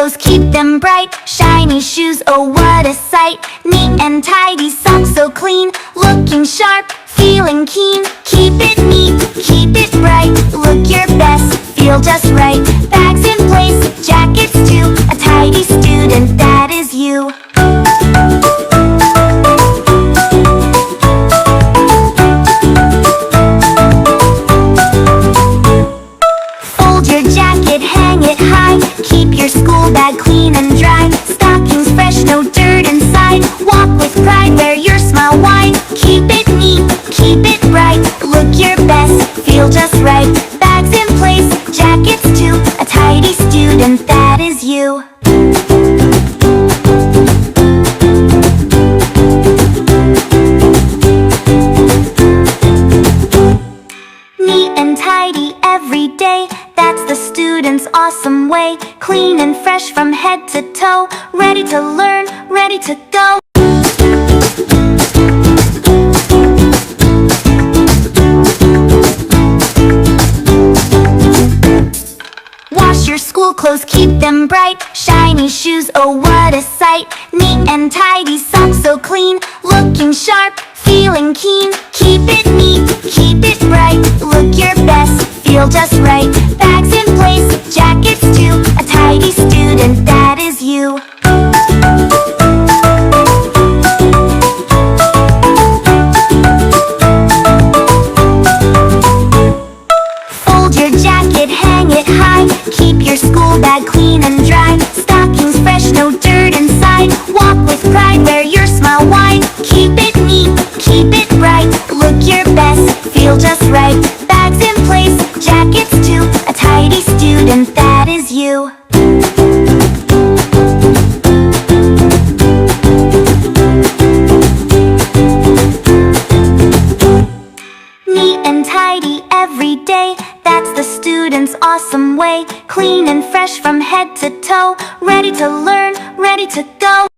clothes, keep them bright. Shiny shoes, oh what a sight. Neat and tidy, socks so clean. Looking sharp, feeling keen. Keep it neat, keep it bright. Look your best, feel just right. Bags in place, jackets too. A tidy student, that is you. Fold your jacket, hang it high. Keep your school bag clean and dry. Stockings fresh, no dirt inside. Walk with pride, wear your smile wide. Keep it neat, keep it bright. Look your best, feel just right. Bags in place, jackets too. A tidy student, that is you. Neat and tidy every day, that's the student's awesome way. Clean and fresh from head to toe. Ready to learn, ready to go. Wash your school clothes, keep them bright. Shiny shoes, oh what a sight. Neat and tidy, socks so clean. Looking sharp, feeling keen. Keep it neat, keep it bright. Look your best, feel just right. Bags in place, jackets too. A tidy student, that is you. Fold your jacket, hang it high. Keep your school bag clean and dry. Stockings fresh, no dirt inside. Walk with pride, wear your smile wide. Keep it neat, keep it bright. Look your best, feel just right. Bags in place, jackets too. A tidy student, that is you. Neat and tidy every day, that's the student's awesome way. Clean and fresh from head to toe. Ready to learn, ready to go.